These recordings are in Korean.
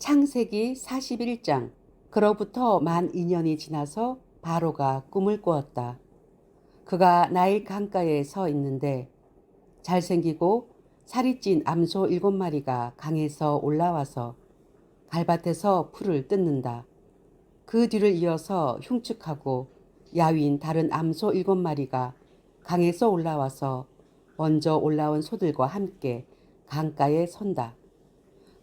창세기 41장. 그로부터 만 2년이 지나서 바로가 꿈을 꾸었다. 그가 나일 강가에 서 있는데 잘생기고 살이 찐 암소 7마리가 강에서 올라와서 갈밭에서 풀을 뜯는다. 그 뒤를 이어서 흉측하고 야윈 다른 암소 7마리가 강에서 올라와서 먼저 올라온 소들과 함께 강가에 선다.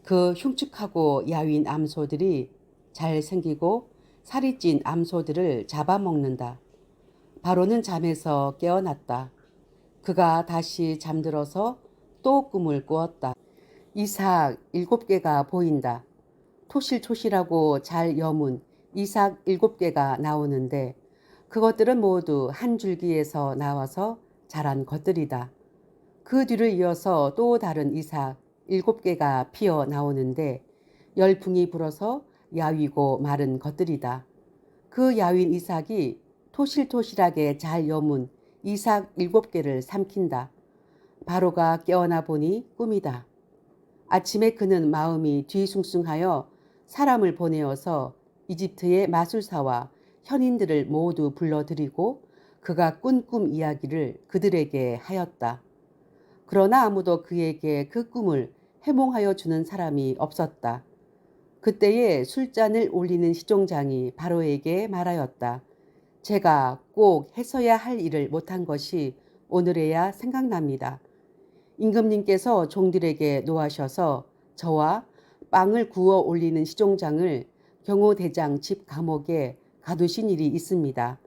그 흉측하고 야윈 암소들이 잘생기고 살이 찐 암소들을 잡아먹는다. 바로는 잠에서 깨어났다. 그가 다시 잠들어서 또 꿈을 꾸었다. 이삭 7개가 보인다. 토실토실하고 잘 여문 이삭 7개가 나오는데 그것들은 모두 한 줄기에서 나와서 자란 것들이다. 그 뒤를 이어서 또 다른 이삭 7개가 피어 나오는데 열풍이 불어서 야위고 마른 것들이다. 그 야윈 이삭이 토실토실하게 잘 여문 이삭 7개를 삼킨다. 바로가 깨어나 보니 꿈이다. 아침에 그는 마음이 뒤숭숭하여 사람을 보내어서 이집트의 마술사와 현인들을 모두 불러들이고 그가 꾼 꿈 이야기를 그들에게 하였다. 그러나 아무도 그에게 그 꿈을 해몽하여 주는 사람이 없었다. 그때에 술잔을 올리는 시종장이 바로에게 말하였다. 제가 꼭 했어야 할 일을 못한 것이 오늘에야 생각납니다. 임금님께서 종들에게 노하셔서 저와 빵을 구워 올리는 시종장을 경호대장 집 감옥에 가두신 일이 있습니다.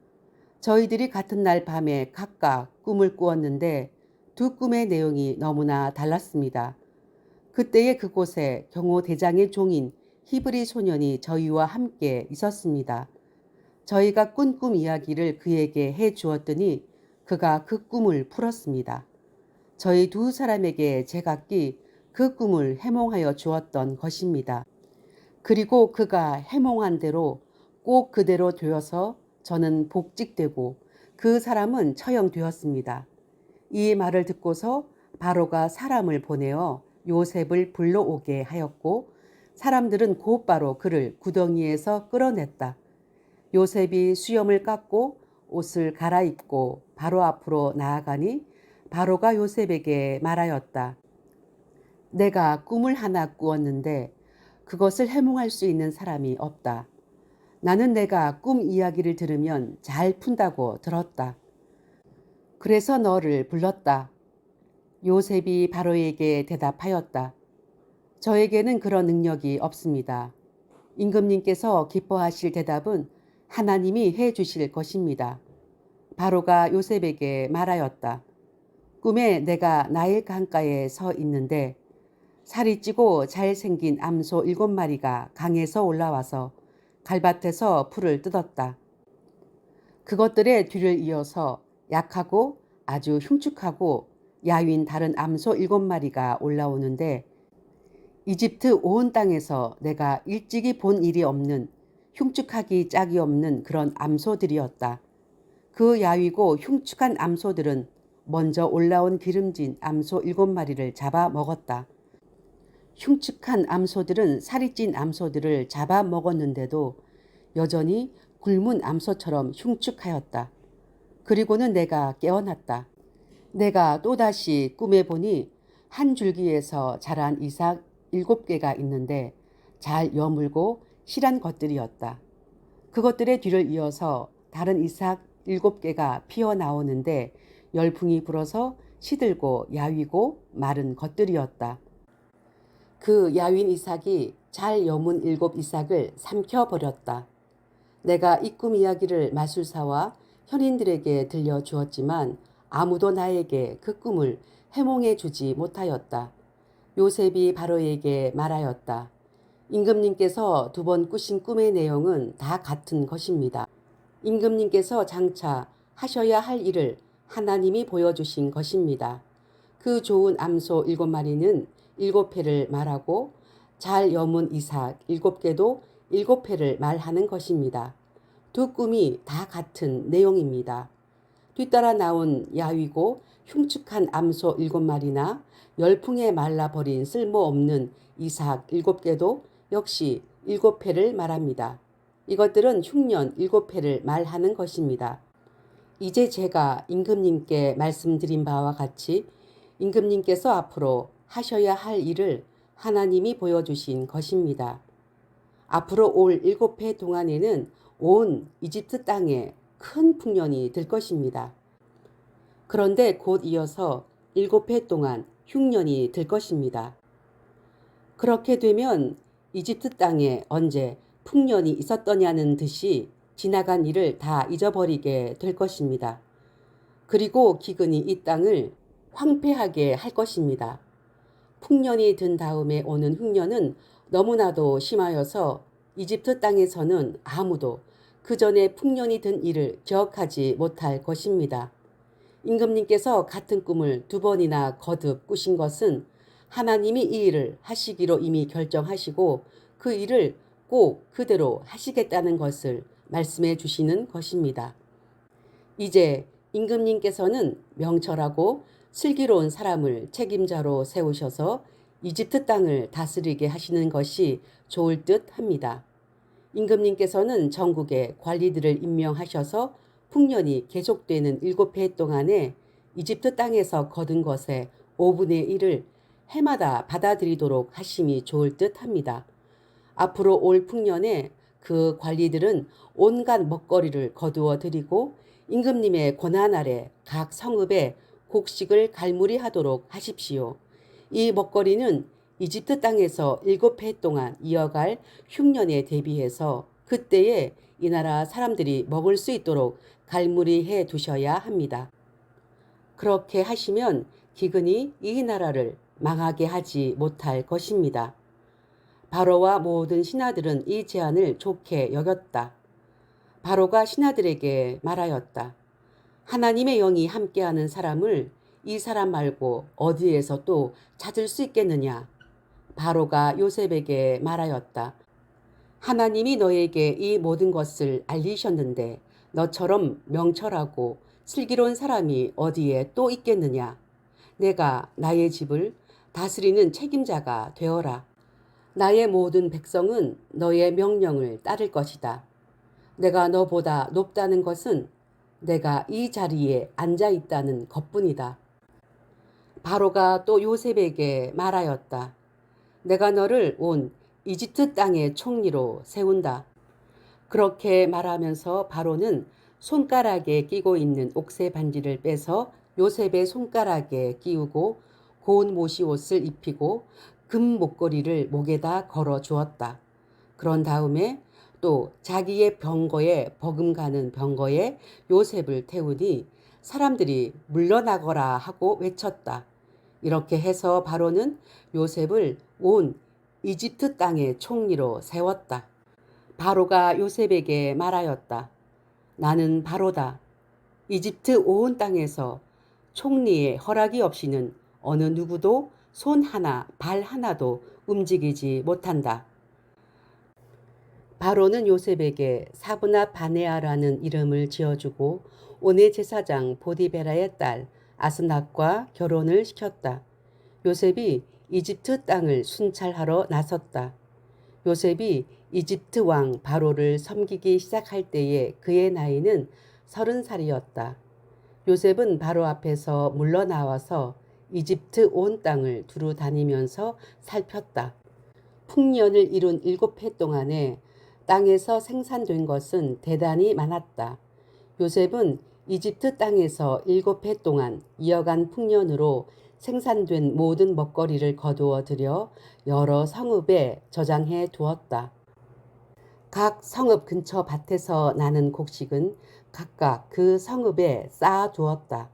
저희들이 같은 날 밤에 각각 꿈을 꾸었는데 두 꿈의 내용이 너무나 달랐습니다. 그때에 그곳에 경호대장의 종인 히브리 소년이 저희와 함께 있었습니다. 저희가 꾼 꿈 이야기를 그에게 해 주었더니 그가 그 꿈을 풀었습니다. 저희 두 사람에게 제각기 그 꿈을 해몽하여 주었던 것입니다. 그리고 그가 해몽한 대로 꼭 그대로 되어서 저는 복직되고 그 사람은 처형되었습니다. 이 말을 듣고서 바로가 사람을 보내어 요셉을 불러오게 하였고 사람들은 곧바로 그를 구덩이에서 끌어냈다. 요셉이 수염을 깎고 옷을 갈아입고 바로 앞으로 나아가니 바로가 요셉에게 말하였다. 내가 꿈을 하나 꾸었는데 그것을 해몽할 수 있는 사람이 없다. 나는 내가 꿈 이야기를 들으면 잘 푼다고 들었다. 그래서 너를 불렀다. 요셉이 바로에게 대답하였다. 저에게는 그런 능력이 없습니다. 임금님께서 기뻐하실 대답은 하나님이 해 주실 것입니다. 바로가 요셉에게 말하였다. 꿈에 내가 나일 강가에 서 있는데 살이 찌고 잘생긴 암소 7마리가 강에서 올라와서 갈밭에서 풀을 뜯었다. 그것들의 뒤를 이어서 약하고 아주 흉측하고 야윈 다른 암소 7마리가 올라오는데 이집트 온 땅에서 내가 일찍이 본 일이 없는 흉측하기 짝이 없는 그런 암소들이었다. 그 야위고 흉측한 암소들은 먼저 올라온 기름진 암소 7마리를 잡아 먹었다. 흉측한 암소들은 살이 찐 암소들을 잡아 먹었는데도 여전히 굶은 암소처럼 흉측하였다. 그리고는 내가 깨어났다. 내가 또다시 꿈에 보니 한 줄기에서 자란 이삭 7개가 있는데 잘 여물고 실한 것들이었다. 그것들의 뒤를 이어서 다른 이삭 7개가 피어나오는데 열풍이 불어서 시들고 야위고 마른 것들이었다. 그 야윈 이삭이 잘 여문 7 이삭을 삼켜버렸다. 내가 이 꿈 이야기를 마술사와 현인들에게 들려주었지만 아무도 나에게 그 꿈을 해몽해 주지 못하였다. 요셉이 바로에게 말하였다. 임금님께서 2번 꾸신 꿈의 내용은 다 같은 것입니다. 임금님께서 장차 하셔야 할 일을 하나님이 보여주신 것입니다. 그 좋은 암소 7마리는 7회를 말하고 잘 여문 이삭 7개도 7회를 말하는 것입니다. 두 꿈이 다 같은 내용입니다. 뒤따라 나온 야위고 흉측한 암소 7마리나 열풍에 말라버린 쓸모없는 이삭 7개도 역시 7회를 말합니다. 이것들은 흉년 7회를 말하는 것입니다. 이제 제가 임금님께 말씀드린 바와 같이 임금님께서 앞으로 하셔야 할 일을 하나님이 보여주신 것입니다. 앞으로 올 7해 동안에는 온 이집트 땅에 큰 풍년이 들 것입니다. 그런데 곧 이어서 7해 동안 흉년이 들 것입니다. 그렇게 되면 이집트 땅에 언제 풍년이 있었더냐는 듯이 지나간 일을 다 잊어버리게 될 것입니다. 그리고 기근이 이 땅을 황폐하게 할 것입니다. 풍년이 든 다음에 오는 흉년은 너무나도 심하여서 이집트 땅에서는 아무도 그 전에 풍년이 든 일을 기억하지 못할 것입니다. 임금님께서 같은 꿈을 2번이나 거듭 꾸신 것은 하나님이 이 일을 하시기로 이미 결정하시고 그 일을 꼭 그대로 하시겠다는 것을 말씀해 주시는 것입니다. 이제 임금님께서는 명철하고 슬기로운 사람을 책임자로 세우셔서 이집트 땅을 다스리게 하시는 것이 좋을 듯 합니다. 임금님께서는 전국에 관리들을 임명하셔서 풍년이 계속되는 7해 동안에 이집트 땅에서 거둔 것의 5분의 1을 해마다 받아들이도록 하심이 좋을 듯 합니다. 앞으로 올 풍년에 그 관리들은 온갖 먹거리를 거두어 드리고 임금님의 권한 아래 각 성읍에 곡식을 갈무리하도록 하십시오. 이 먹거리는 이집트 땅에서 7해 동안 이어갈 흉년에 대비해서 그때에 이 나라 사람들이 먹을 수 있도록 갈무리해 두셔야 합니다. 그렇게 하시면 기근이 이 나라를 망하게 하지 못할 것입니다. 바로와 모든 신하들은 이 제안을 좋게 여겼다. 바로가 신하들에게 말하였다. 하나님의 영이 함께하는 사람을 이 사람 말고 어디에서 또 찾을 수 있겠느냐? 바로가 요셉에게 말하였다. 하나님이 너에게 이 모든 것을 알리셨는데 너처럼 명철하고 슬기로운 사람이 어디에 또 있겠느냐? 내가 나의 집을 다스리는 책임자가 되어라. 나의 모든 백성은 너의 명령을 따를 것이다. 내가 너보다 높다는 것은 내가 이 자리에 앉아 있다는 것뿐이다. 바로가 또 요셉에게 말하였다. 내가 너를 온 이집트 땅의 총리로 세운다. 그렇게 말하면서 바로는 손가락에 끼고 있는 옥새 반지를 빼서 요셉의 손가락에 끼우고 고운 모시 옷을 입히고 금 목걸이를 목에다 걸어 주었다. 그런 다음에 또 자기의 병거에 버금가는 병거에 요셉을 태우니 사람들이 물러나거라 하고 외쳤다. 이렇게 해서 바로는 요셉을 온 이집트 땅의 총리로 세웠다. 바로가 요셉에게 말하였다. 나는 바로다. 이집트 온 땅에서 총리의 허락이 없이는 어느 누구도 손 하나, 발 하나도 움직이지 못한다. 바로는 요셉에게 사브나 바네아라는 이름을 지어주고 온의 제사장 보디베라의 딸 아스낫과 결혼을 시켰다. 요셉이 이집트 땅을 순찰하러 나섰다. 요셉이 이집트 왕 바로를 섬기기 시작할 때에 그의 나이는 30살이었다. 요셉은 바로 앞에서 물러나와서 이집트 온 땅을 두루 다니면서 살폈다. 풍년을 이룬 7해 동안에 땅에서 생산된 것은 대단히 많았다. 요셉은 이집트 땅에서 7해 동안 이어간 풍년으로 생산된 모든 먹거리를 거두어 들여 여러 성읍에 저장해 두었다. 각 성읍 근처 밭에서 나는 곡식은 각각 그 성읍에 쌓아 두었다.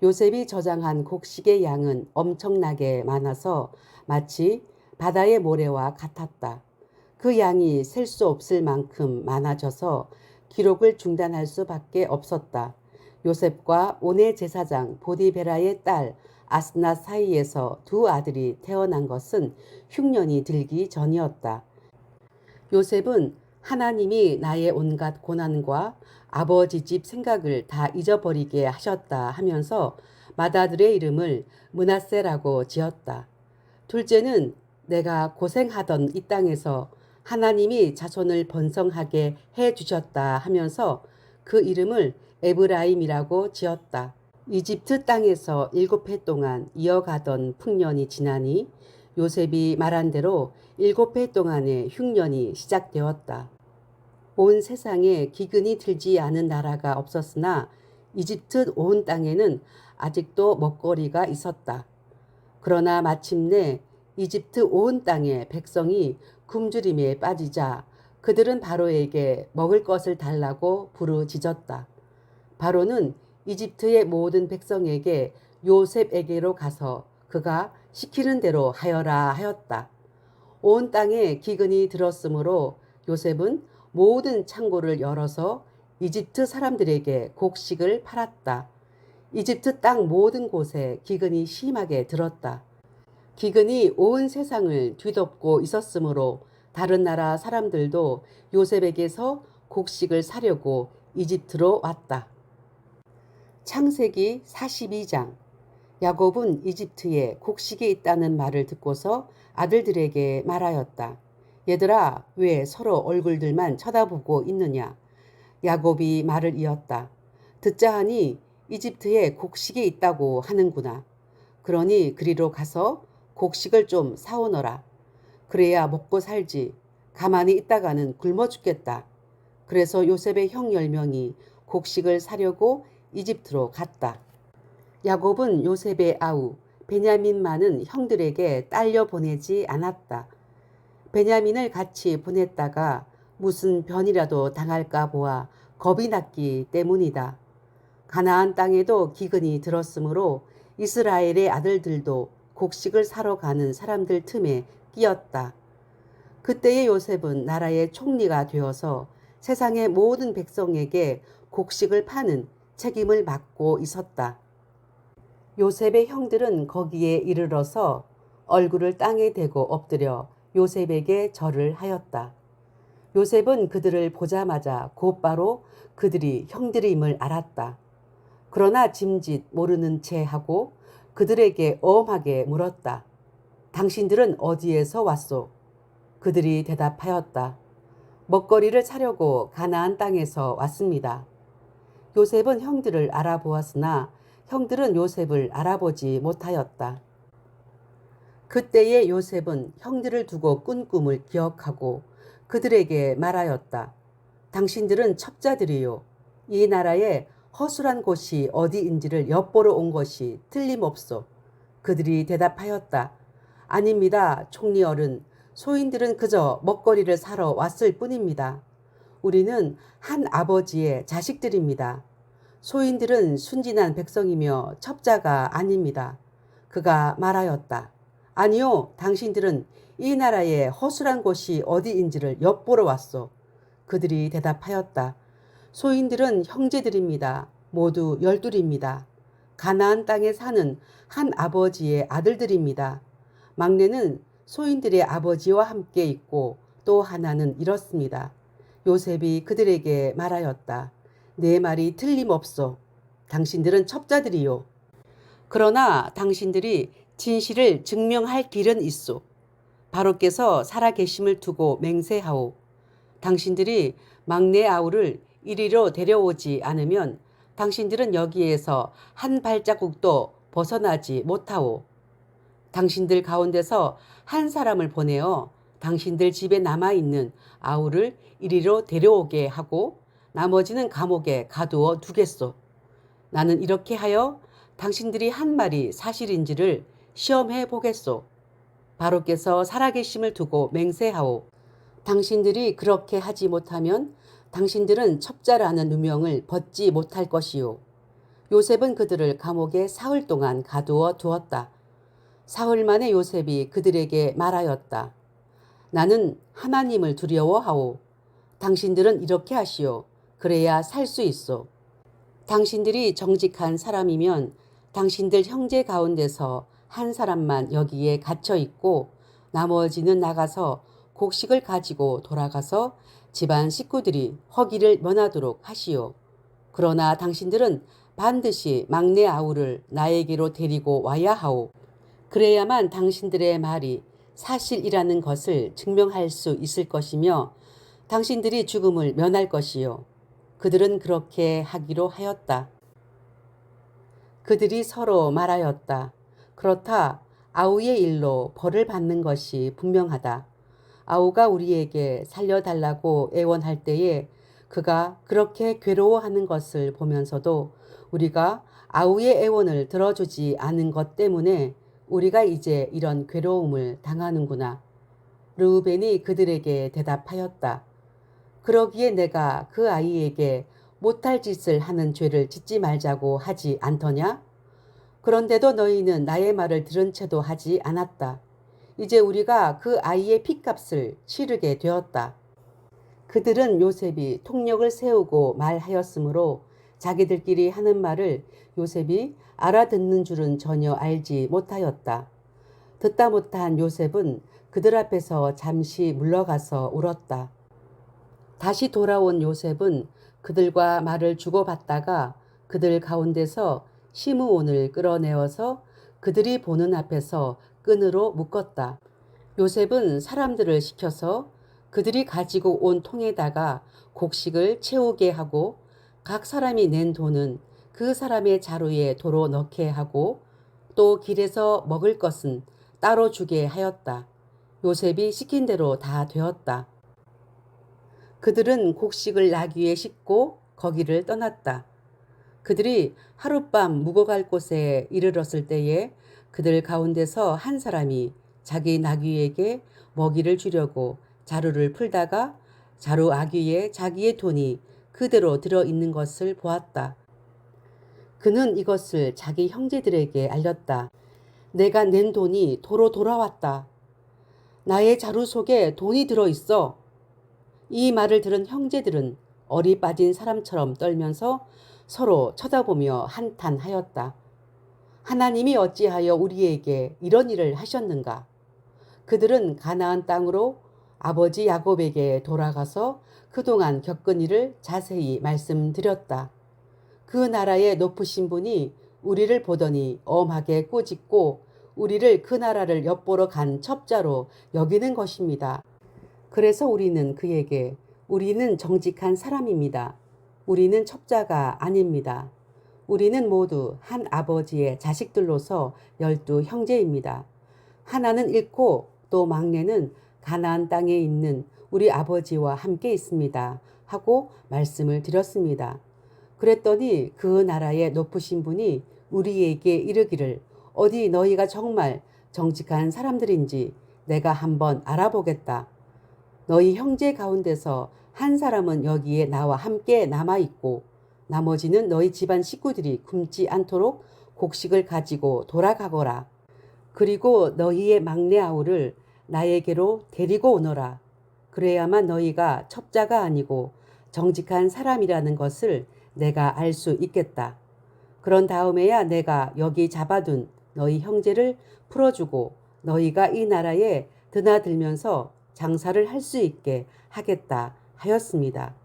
요셉이 저장한 곡식의 양은 엄청나게 많아서 마치 바다의 모래와 같았다. 그 양이 셀 수 없을 만큼 많아져서 기록을 중단할 수밖에 없었다. 요셉과 온의 제사장 보디베라의 딸 아스낫 사이에서 2 아들이 태어난 것은 흉년이 들기 전이었다. 요셉은 하나님이 나의 온갖 고난과 아버지 집 생각을 다 잊어버리게 하셨다 하면서 맏아들의 이름을 므낫세라고 지었다. 둘째는 내가 고생하던 이 땅에서 하나님이 자손을 번성하게 해 주셨다 하면서 그 이름을 에브라임이라고 지었다. 이집트 땅에서 7해 동안 이어가던 풍년이 지나니 요셉이 말한 대로 7해 동안의 흉년이 시작되었다. 온 세상에 기근이 들지 않은 나라가 없었으나 이집트 온 땅에는 아직도 먹거리가 있었다. 그러나 마침내 이집트 온 땅의 백성이 굶주림에 빠지자 그들은 바로에게 먹을 것을 달라고 부르짖었다. 바로는 이집트의 모든 백성에게 요셉에게로 가서 그가 시키는 대로 하여라 하였다. 온 땅에 기근이 들었으므로 요셉은 모든 창고를 열어서 이집트 사람들에게 곡식을 팔았다. 이집트 땅 모든 곳에 기근이 심하게 들었다. 기근이 온 세상을 뒤덮고 있었으므로 다른 나라 사람들도 요셉에게서 곡식을 사려고 이집트로 왔다. 창세기 42장. 야곱은 이집트에 곡식이 있다는 말을 듣고서 아들들에게 말하였다. 얘들아, 왜 서로 얼굴들만 쳐다보고 있느냐? 야곱이 말을 이었다. 듣자 하니 이집트에 곡식이 있다고 하는구나. 그러니 그리로 가서 곡식을 좀 사오너라. 그래야 먹고 살지. 가만히 있다가는 굶어 죽겠다. 그래서 요셉의 형 10명이 곡식을 사려고 이집트로 갔다. 야곱은 요셉의 아우 베냐민만은 형들에게 딸려 보내지 않았다. 베냐민을 같이 보냈다가 무슨 변이라도 당할까 보아 겁이 났기 때문이다. 가나안 땅에도 기근이 들었으므로 이스라엘의 아들들도 곡식을 사러 가는 사람들 틈에 끼었다. 그때의 요셉은 나라의 총리가 되어서 세상의 모든 백성에게 곡식을 파는 책임을 맡고 있었다. 요셉의 형들은 거기에 이르러서 얼굴을 땅에 대고 엎드려 요셉에게 절을 하였다. 요셉은 그들을 보자마자 곧바로 그들이 형들임을 알았다. 그러나 짐짓 모르는 채 하고 그들에게 엄하게 물었다. 당신들은 어디에서 왔소? 그들이 대답하였다. 먹거리를 사려고 가나안 땅에서 왔습니다. 요셉은 형들을 알아보았으나 형들은 요셉을 알아보지 못하였다. 그때에 요셉은 형들을 두고 꾼 꿈을 기억하고 그들에게 말하였다. 당신들은 첩자들이요. 이 나라에 허술한 곳이 어디인지를 엿보러 온 것이 틀림없소. 그들이 대답하였다. 아닙니다, 총리 어른. 소인들은 그저 먹거리를 사러 왔을 뿐입니다. 우리는 한 아버지의 자식들입니다. 소인들은 순진한 백성이며 첩자가 아닙니다. 그가 말하였다. 아니요, 당신들은 이 나라에 허술한 곳이 어디인지를 엿보러 왔소. 그들이 대답하였다. 소인들은 형제들입니다. 모두 12입니다. 가나안 땅에 사는 한 아버지의 아들들입니다. 막내는 소인들의 아버지와 함께 있고 또 하나는 이렇습니다. 요셉이 그들에게 말하였다. 내 말이 틀림없소. 당신들은 첩자들이요. 그러나 당신들이 진실을 증명할 길은 있소. 바로께서 살아계심을 두고 맹세하오. 당신들이 막내 아우를 이리로 데려오지 않으면 당신들은 여기에서 한 발자국도 벗어나지 못하오. 당신들 가운데서 한 사람을 보내어 당신들 집에 남아있는 아우를 이리로 데려오게 하고 나머지는 감옥에 가두어 두겠소. 나는 이렇게 하여 당신들이 한 말이 사실인지를 시험해 보겠소. 바로께서 살아계심을 두고 맹세하오. 당신들이 그렇게 하지 못하면 당신들은 첩자라는 누명을 벗지 못할 것이요. 요셉은 그들을 감옥에 사흘 동안 가두어 두었다. 사흘 만에 요셉이 그들에게 말하였다. 나는 하나님을 두려워하오. 당신들은 이렇게 하시오. 그래야 살 수 있소. 당신들이 정직한 사람이면 당신들 형제 가운데서 한 사람만 여기에 갇혀 있고 나머지는 나가서 곡식을 가지고 돌아가서 집안 식구들이 허기를 면하도록 하시오. 그러나 당신들은 반드시 막내 아우를 나에게로 데리고 와야 하오. 그래야만 당신들의 말이 사실이라는 것을 증명할 수 있을 것이며 당신들이 죽음을 면할 것이요. 그들은 그렇게 하기로 하였다. 그들이 서로 말하였다. 그렇다. 아우의 일로 벌을 받는 것이 분명하다. 아우가 우리에게 살려달라고 애원할 때에 그가 그렇게 괴로워하는 것을 보면서도 우리가 아우의 애원을 들어주지 않은 것 때문에 우리가 이제 이런 괴로움을 당하는구나. 르우벤이 그들에게 대답하였다. 그러기에 내가 그 아이에게 못할 짓을 하는 죄를 짓지 말자고 하지 않더냐? 그런데도 너희는 나의 말을 들은 채도 하지 않았다. 이제 우리가 그 아이의 핏값을 치르게 되었다. 그들은 요셉이 통력을 세우고 말하였으므로 자기들끼리 하는 말을 요셉이 알아듣는 줄은 전혀 알지 못하였다. 듣다 못한 요셉은 그들 앞에서 잠시 물러가서 울었다. 다시 돌아온 요셉은 그들과 말을 주고받다가 그들 가운데서 시므온을 끌어내어서 그들이 보는 앞에서 끈으로 묶었다. 요셉은 사람들을 시켜서 그들이 가지고 온 통에다가 곡식을 채우게 하고 각 사람이 낸 돈은 그 사람의 자루에 도로 넣게 하고 또 길에서 먹을 것은 따로 주게 하였다. 요셉이 시킨 대로 다 되었다. 그들은 곡식을 나귀에 싣고 거기를 떠났다. 그들이 하룻밤 묵어갈 곳에 이르렀을 때에 그들 가운데서 한 사람이 자기 나귀에게 먹이를 주려고 자루를 풀다가 자루 아귀에 자기의 돈이 그대로 들어있는 것을 보았다. 그는 이것을 자기 형제들에게 알렸다. 내가 낸 돈이 도로 돌아왔다. 나의 자루 속에 돈이 들어있어. 이 말을 들은 형제들은 얼이 빠진 사람처럼 떨면서 서로 쳐다보며 한탄하였다. 하나님이 어찌하여 우리에게 이런 일을 하셨는가? 그들은 가나안 땅으로 아버지 야곱에게 돌아가서 그동안 겪은 일을 자세히 말씀드렸다. 그 나라의 높으신 분이 우리를 보더니 엄하게 꾸짖고 우리를 그 나라를 엿보러 간 첩자로 여기는 것입니다. 그래서 우리는 그에게 우리는 정직한 사람입니다. 우리는 첩자가 아닙니다. 우리는 모두 한 아버지의 자식들로서 12 형제입니다. 하나는 잃고 또 막내는 가나안 땅에 있는 우리 아버지와 함께 있습니다. 하고 말씀을 드렸습니다. 그랬더니 그 나라의 높으신 분이 우리에게 이르기를 어디 너희가 정말 정직한 사람들인지 내가 한번 알아보겠다. 너희 형제 가운데서 한 사람은 여기에 나와 함께 남아있고 나머지는 너희 집안 식구들이 굶지 않도록 곡식을 가지고 돌아가거라. 그리고 너희의 막내 아우를 나에게로 데리고 오너라. 그래야만 너희가 첩자가 아니고 정직한 사람이라는 것을 내가 알 수 있겠다. 그런 다음에야 내가 여기 잡아둔 너희 형제를 풀어주고 너희가 이 나라에 드나들면서 장사를 할 수 있게 하겠다 하였습니다.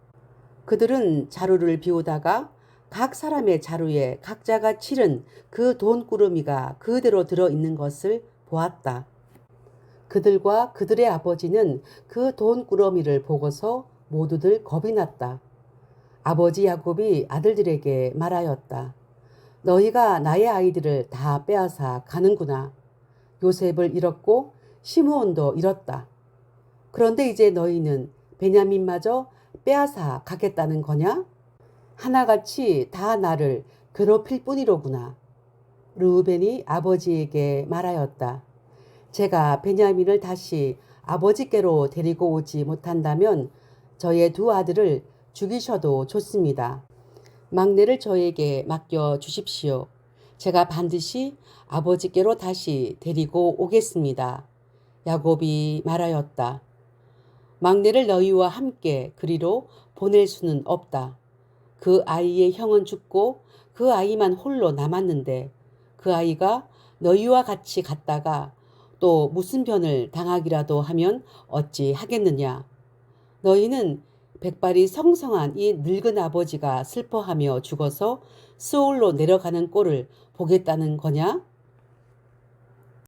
그들은 자루를 비우다가 각 사람의 자루에 각자가 치른 그 돈꾸러미가 그대로 들어있는 것을 보았다. 그들과 그들의 아버지는 그 돈꾸러미를 보고서 모두들 겁이 났다. 아버지 야곱이 아들들에게 말하였다. 너희가 나의 아이들을 다 빼앗아 가는구나. 요셉을 잃었고 시므온도 잃었다. 그런데 이제 너희는 베냐민마저 빼앗아 가겠다는 거냐? 하나같이 다 나를 괴롭힐 뿐이로구나. 르우벤이 아버지에게 말하였다. 제가 베냐민을 다시 아버지께로 데리고 오지 못한다면 저의 2 아들을 죽이셔도 좋습니다. 막내를 저에게 맡겨 주십시오. 제가 반드시 아버지께로 다시 데리고 오겠습니다. 야곱이 말하였다. 막내를 너희와 함께 그리로 보낼 수는 없다. 그 아이의 형은 죽고 그 아이만 홀로 남았는데 그 아이가 너희와 같이 갔다가 또 무슨 변을 당하기라도 하면 어찌 하겠느냐. 너희는 백발이 성성한 이 늙은 아버지가 슬퍼하며 죽어서 스올로 내려가는 꼴을 보겠다는 거냐?